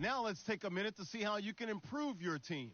Now let's take a minute to see how you can improve your team.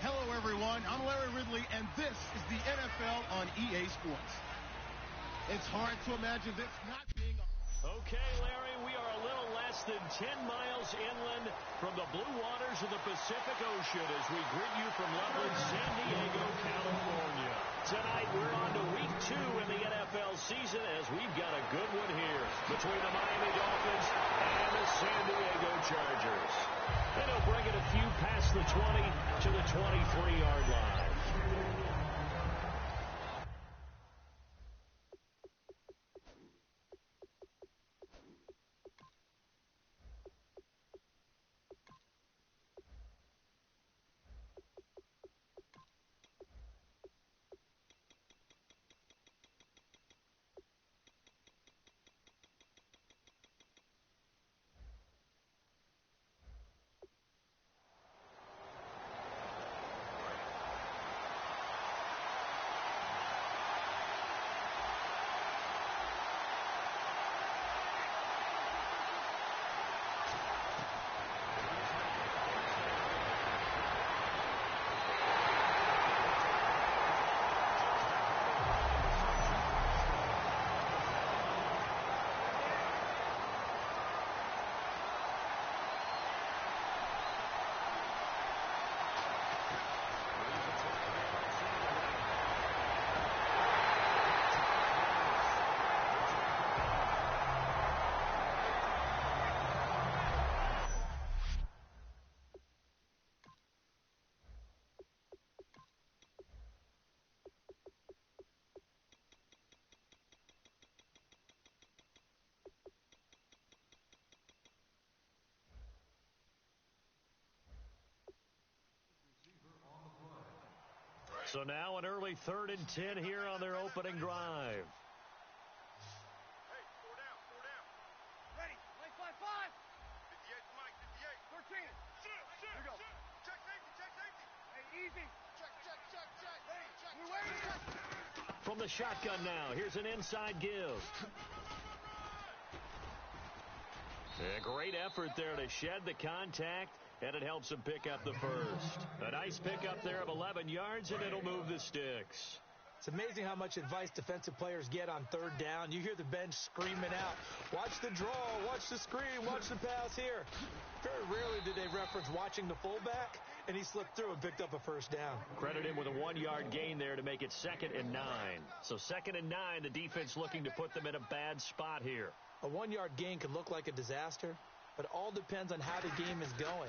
Hello, everyone. I'm Larry Ridley, and this is the NFL on EA Sports. It's hard to imagine this not being... Okay, Larry, we are a little less than 10 miles inland from the blue waters of the Pacific Ocean as we greet you from lovely San Diego, California. Tonight, we're on to week 2 in the NFL season as we've got a good one here between the Miami Dolphins and the San Diego Chargers. And they'll bring it a few past the 20 to the 23-yard line. So now an early 3rd and 10 here on their opening drive. Hey, 4 down. Ready, play 5-5. 58, Mike, 58. 13. Here we go. Check safety. Hey, easy. Check. Ready, check. We're waiting. From the shotgun now, here's an inside give. A great effort there to shed the contact, and it helps him pick up the first. A nice pickup there of 11 yards, and it'll move the sticks. It's amazing how much advice defensive players get on 3rd down. You hear the bench screaming out, watch the draw, watch the screen, watch the pass here. Very rarely do they reference watching the fullback, and he slipped through and picked up a 1st down. Credit him with a 1-yard gain there to make it 2nd and 9. So 2nd and 9, the defense looking to put them in a bad spot here. A 1-yard gain can look like a disaster, but it all depends on how the game is going.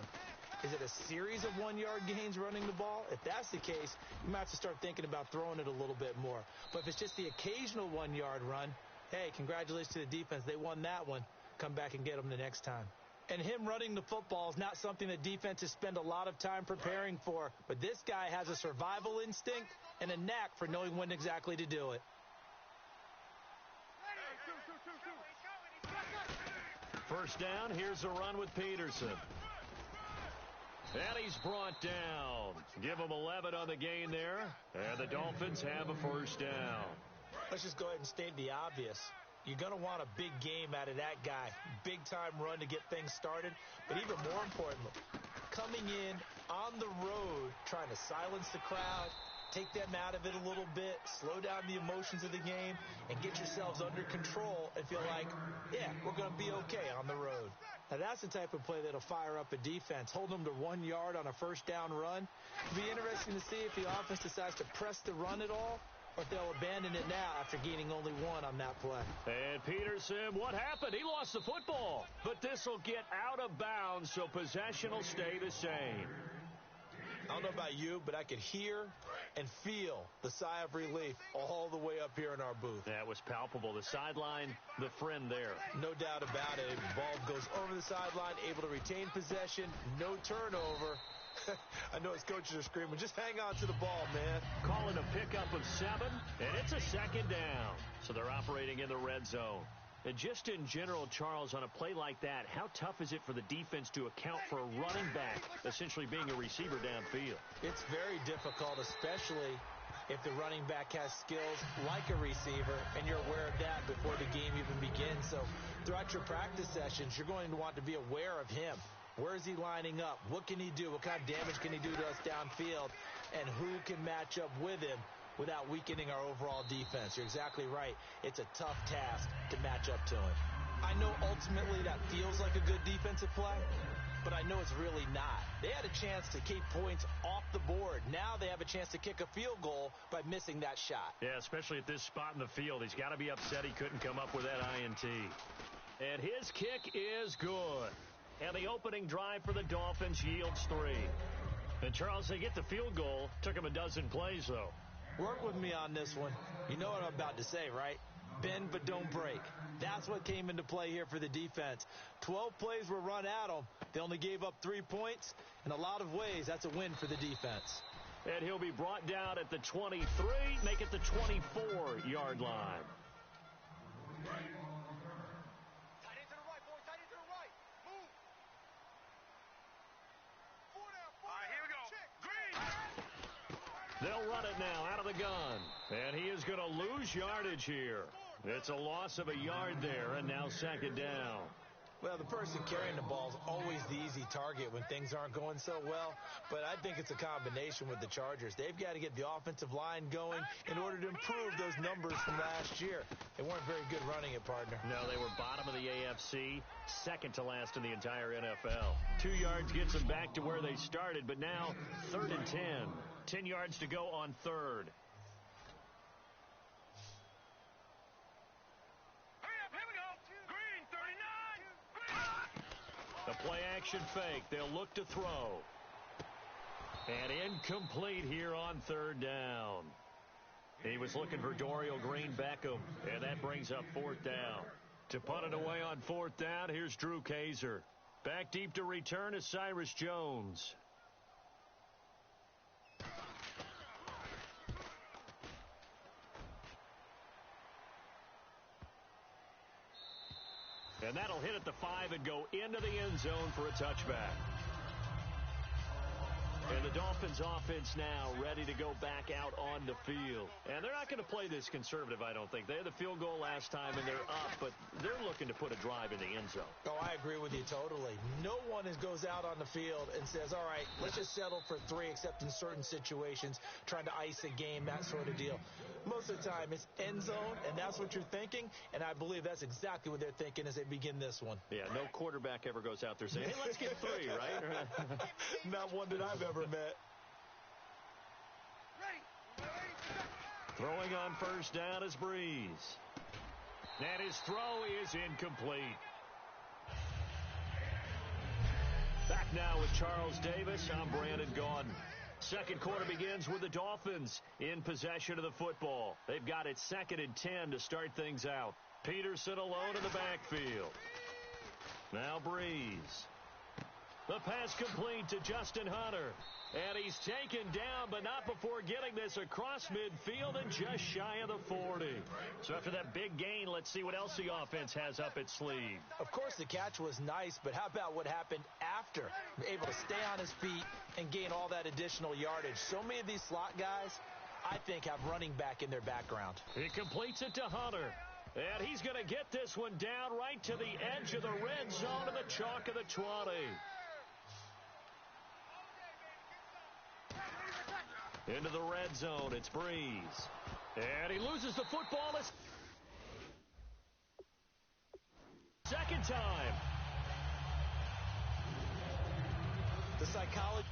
Is it a series of 1-yard gains running the ball? If that's the case, you might have to start thinking about throwing it a little bit more. But if it's just the occasional 1-yard run, hey, congratulations to the defense. They won that one. Come back and get them the next time. And him running the football is not something that defenses spend a lot of time preparing for. But this guy has a survival instinct and a knack for knowing when exactly to do it. First down, here's a run with Peterson. And he's brought down. Give him 11 on the gain there. And the Dolphins have a 1st down. Let's just go ahead and state the obvious. You're going to want a big game out of that guy. Big-time run to get things started. But even more importantly, coming in on the road, trying to silence the crowd, take them out of it a little bit, slow down the emotions of the game, and get yourselves under control and feel like, yeah, we're going to be okay on the road. Now, that's the type of play that'll fire up a defense. Hold them to 1 yard on a first down run. It'll be interesting to see if the offense decides to press the run at all, or if they'll abandon it now after gaining only 1 on that play. And Peterson, what happened? He lost the football. But this will get out of bounds, so possession will stay the same. I don't know about you, but I could hear and feel the sigh of relief all the way up here in our booth. That was palpable. The sideline, the friend there. No doubt about it. The ball goes over the sideline, able to retain possession, no turnover. I know his coaches are screaming, just hang on to the ball, man. Calling a pickup of 7, and it's a second down. So they're operating in the red zone. And just in general, Charles, on a play like that, how tough is it for the defense to account for a running back essentially being a receiver downfield? It's very difficult, especially if the running back has skills like a receiver, and you're aware of that before the game even begins. So throughout your practice sessions, you're going to want to be aware of him. Where is he lining up? What can he do? What kind of damage can he do to us downfield? And who can match up with him without weakening our overall defense? You're exactly right. It's a tough task to match up to him. I know ultimately that feels like a good defensive play, but I know it's really not. They had a chance to keep points off the board. Now they have a chance to kick a field goal by missing that shot. Yeah, especially at this spot in the field. He's got to be upset he couldn't come up with that INT. And his kick is good. And the opening drive for the Dolphins yields 3. And, Charles, they get the field goal. Took him a dozen plays, though. Work with me on this one. You know what I'm about to say, right? Bend but don't break. That's what came into play here for the defense. 12 plays were run at them. They only gave up 3 points. In a lot of ways, that's a win for the defense. And he'll be brought down at the 23, make it the 24-yard line. They'll run it now out of the gun. And he is going to lose yardage here. It's a loss of a yard there, and now second down. Well, the person carrying the ball is always the easy target when things aren't going so well. But I think it's a combination with the Chargers. They've got to get the offensive line going in order to improve those numbers from last year. They weren't very good running it, partner. No, they were bottom of the AFC, second to last in the entire NFL. 2 yards gets them back to where they started, but now 3rd and 10. 10 yards to go on 3rd. The play-action fake. They'll look to throw. And incomplete here on 3rd down. He was looking for Dorial Green-Beckham, and that brings up 4th down. To punt it away on 4th down, here's Drew Kaiser. Back deep to return is Cyrus Jones. And that'll hit at the 5 and go into the end zone for a touchback. And the Dolphins offense now ready to go back out on the field. And they're not going to play this conservative, I don't think. They had the field goal last time, and they're up, but they're looking to put a drive in the end zone. Oh, I agree with you totally. No one goes out on the field and says, all right, let's just settle for 3, except in certain situations, trying to ice a game, that sort of deal. Most of the time, it's end zone, and that's what you're thinking, and I believe that's exactly what they're thinking as they begin this one. Yeah, no quarterback ever goes out there saying, hey, let's get 3, right? Not one that I've ever met. Throwing on 1st down is Breeze. And his throw is incomplete. Back now with Charles Davis. I'm Brandon Gaudin. Second quarter begins with the Dolphins in possession of the football. They've got it 2nd and 10 to start things out. Peterson alone in the backfield. Now Breeze. The pass complete to Justin Hunter. And he's taken down, but not before getting this across midfield and just shy of the 40. So after that big gain, let's see what else the offense has up its sleeve. Of course, the catch was nice, but how about what happened after? Able to stay on his feet and gain all that additional yardage. So many of these slot guys, I think, have running back in their background. He completes it to Hunter. And he's going to get this one down right to the edge of the red zone of the chalk of the 20. Into the red zone, it's Breeze. And he loses the football a second time. The psychology.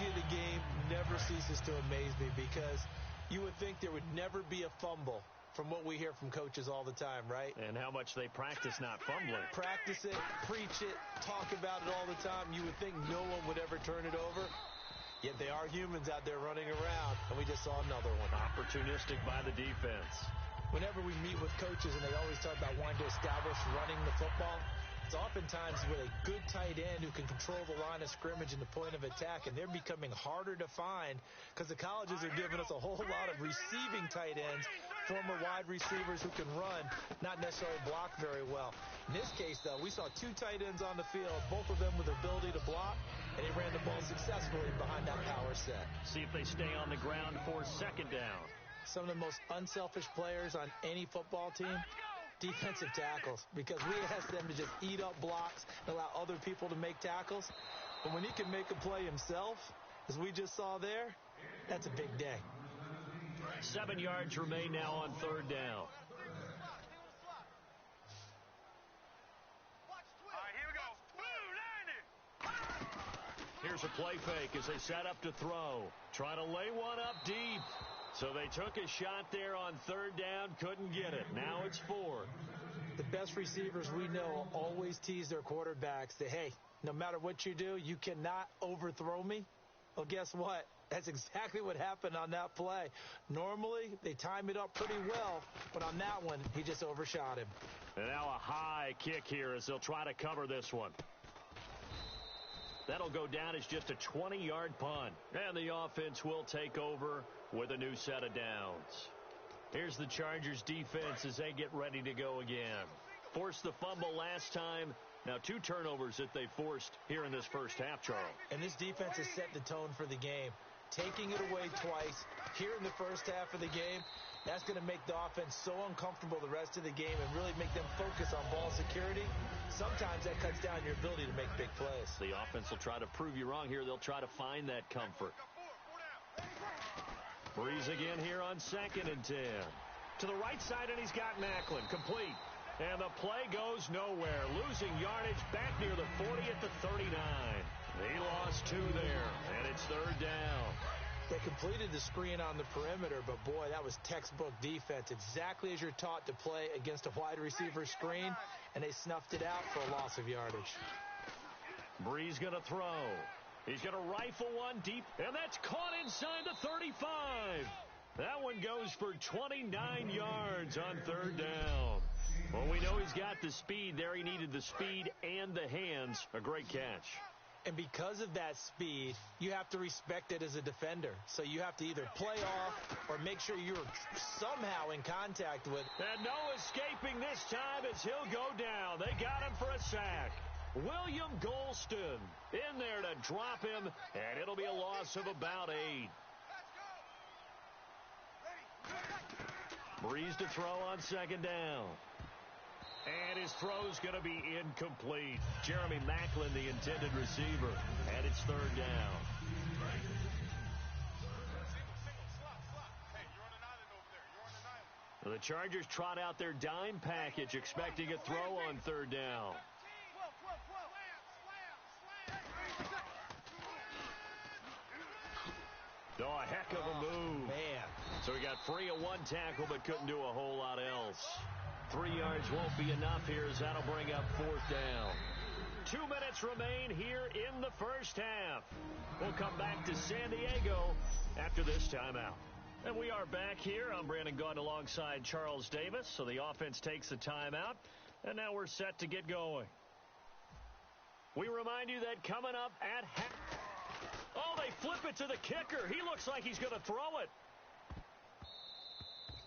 Of the game never ceases to amaze me because you would think there would never be a fumble from what we hear from coaches all the time, right? And how much they practice not fumbling. Practice it, preach it, talk about it all the time. You would think no one would ever turn it over. Yet they are humans out there running around, and we just saw another one. Opportunistic by the defense. Whenever we meet with coaches and they always talk about wanting to establish running the football, it's oftentimes with a good tight end who can control the line of scrimmage and the point of attack, and they're becoming harder to find because the colleges are giving us a whole lot of receiving tight ends, former wide receivers who can run, not necessarily block very well. In this case, though, we saw two tight ends on the field, both of them with the ability to block, and he ran the ball successfully behind that power set. See if they stay on the ground for second down. Some of the most unselfish players on any football team, defensive tackles, because we ask them to just eat up blocks and allow other people to make tackles. But when he can make a play himself, as we just saw there, that's a big day. 7 yards remain now on third down. Here's a play fake as they set up to throw. Trying to lay one up deep. So they took a shot there on third down, couldn't get it. Now it's fourth. The best receivers we know always tease their quarterbacks that, hey, no matter what you do, you cannot overthrow me. Well, guess what? That's exactly what happened on that play. Normally, they time it up pretty well, but on that one, he just overshot him. And now a high kick here as they'll try to cover this one. That'll go down as just a 20-yard punt. And the offense will take over with a new set of downs. Here's the Chargers defense as they get ready to go again. Forced the fumble last time. Now 2 turnovers that they forced here in this first half, Charles. And this defense has set the tone for the game. Taking it away twice here in the first half of the game, that's going to make the offense so uncomfortable the rest of the game and really make them focus on ball security. Sometimes that cuts down your ability to make big plays. The offense will try to prove you wrong here. They'll try to find that comfort. Breeze again here on 2nd and 10. To the right side, and he's got Maclin. Complete. And the play goes nowhere. Losing yardage back near the 40 at the 39. He lost 2 there, and it's third down. They completed the screen on the perimeter, but boy, that was textbook defense. Exactly as you're taught to play against a wide receiver screen, and they snuffed it out for a loss of yardage. Breeze going to throw. He's going to rifle one deep, and that's caught inside the 35. That one goes for 29 yards on third down. Well, we know he's got the speed there. He needed the speed and the hands. A great catch. And because of that speed, you have to respect it as a defender. So you have to either play off or make sure you're somehow in contact with. And no escaping this time as he'll go down. They got him for a sack. William Golston in there to drop him, and it'll be a loss of about 8. Breeze to throw on second down. And his throw's going to be incomplete. Jeremy Maclin, the intended receiver. And it's third down. The Chargers trot out their dime package, expecting a throw on third down. Oh, a heck of a move. Man. So he got free of one tackle, but couldn't do a whole lot else. 3 yards won't be enough here as that'll bring up fourth down. 2 minutes remain here in the first half. We'll come back to San Diego after this timeout. And we are back here. I'm Brandon Gaudin alongside Charles Davis. So the offense takes the timeout, and now we're set to get going. We remind you that coming up at half. Oh, they flip it to the kicker. He looks like he's going to throw it.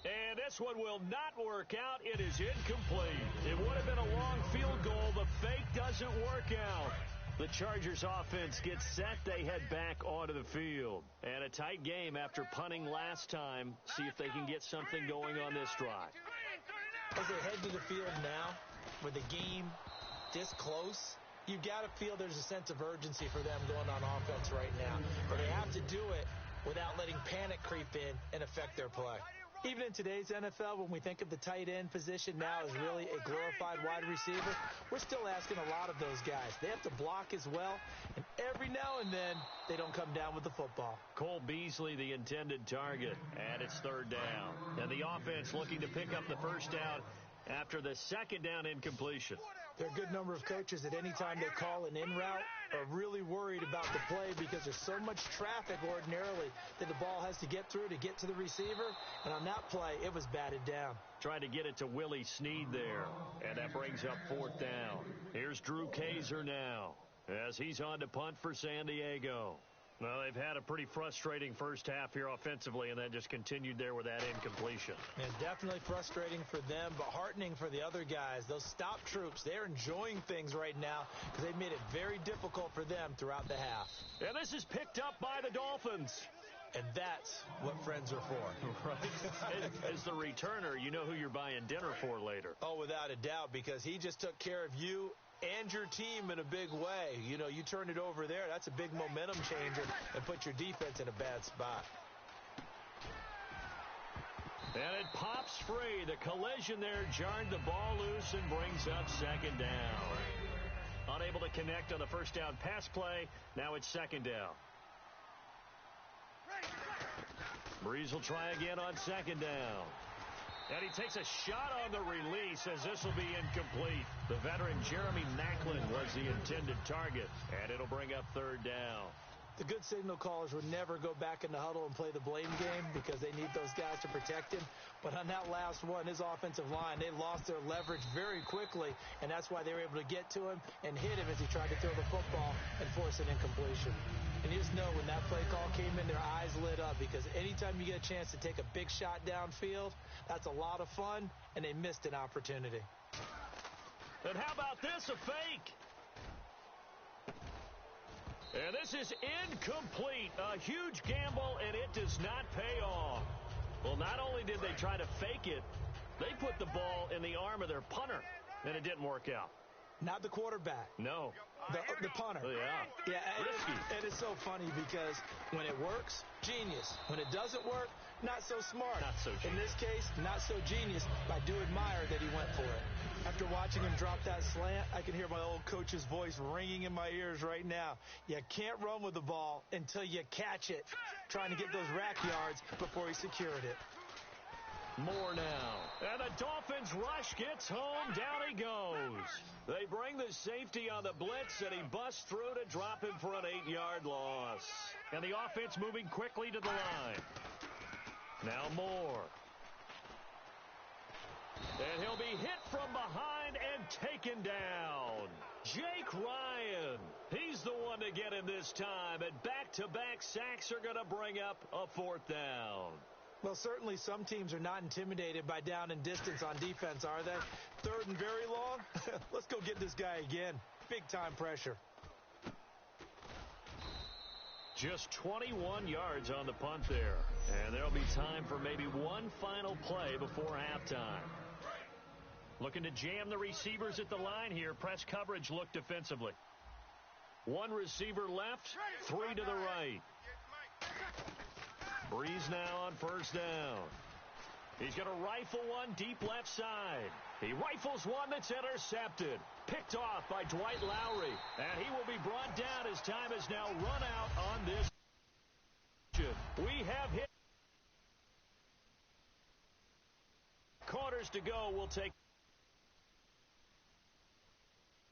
And this one will not work out. It is incomplete. It would have been a long field goal. The fake doesn't work out. The Chargers offense gets set. They head back onto the field. And a tight game after punting last time. See if they can get something going on this drive. As they head to the field now, with the game this close, you got to feel there's a sense of urgency for them going on offense right now. But they have to do it without letting panic creep in and affect their play. Even in today's NFL, when we think of the tight end position now as really a glorified wide receiver, we're still asking a lot of those guys. They have to block as well, and every now and then, they don't come down with the football. Cole Beasley, the intended target, and it's third down. And the offense looking to pick up the first down after the second down incompletion. There are a good number of coaches that any time they call an in route are really worried about the play because there's so much traffic ordinarily that the ball has to get through to get to the receiver. And on that play, it was batted down. Trying to get it to Willie Snead there. And that brings up fourth down. Here's Drew Kaiser now as he's on to punt for San Diego. Well, they've had a pretty frustrating first half here offensively, and then just continued there with that incompletion. And definitely frustrating for them, but heartening for the other guys. Those stop troops, they're enjoying things right now because they've made it very difficult for them throughout the half. And this is picked up by the Dolphins. And that's what friends are for. Right. As the returner, you know who you're buying dinner for later. Oh, without a doubt, because he just took care of you and your team in a big way. You know, you turn it over there, that's a big momentum changer and put your defense in a bad spot. And it pops free. The collision there jarred the ball loose and brings up second down. Unable to connect on the first down pass play. Now it's second down. Breeze will try again on second down. And he takes a shot on the release as this will be incomplete. The veteran Jeremy Maclin was the intended target, and it'll bring up third down. The good signal callers would never go back in the huddle and play the blame game because they need those guys to protect him. But on that last one, his offensive line, they lost their leverage very quickly, and that's why they were able to get to him and hit him as he tried to throw the football and force an incompletion. And you just know when that play call came in, their eyes lit up because anytime you get a chance to take a big shot downfield, that's a lot of fun, and they missed an opportunity. And how about this, a fake? And this is incomplete. A huge gamble, and it does not pay off. Well, not only did they try to fake it, they put the ball in the arm of their punter, and it didn't work out. Not the quarterback. No. The punter. Yeah. Risky. It is so funny because when it works, genius. When it doesn't work, not so smart. Not so genius. In this case, not so genius, but I do admire that he went for it. After watching him drop that slant, I can hear my old coach's voice ringing in my ears right now. You can't run with the ball until you catch it. Trying to get those rack yards before he secured it. More now. And the Dolphins rush gets home. Down he goes. They bring the safety on the blitz, and he busts through to drop him for an 8-yard loss. And the offense moving quickly to the line. Now Moore. And he'll be hit from behind and taken down. Jake Ryan. He's the one to get him this time. And back-to-back sacks are going to bring up a fourth down. Well, certainly some teams are not intimidated by down and distance on defense, are they? Third and very long? Let's go get this guy again. Big-time pressure. Just 21 yards on the punt there. And there'll be time for maybe one final play before halftime. Looking to jam the receivers at the line here. Press coverage look defensively. One receiver left, three to the right. Breeze now on first down. He's going to rifle one deep left side. He rifles one that's intercepted. Picked off by Dwight Lowry. And he will be brought down as time is now run out on this. We have hit. Quarters to go. We'll take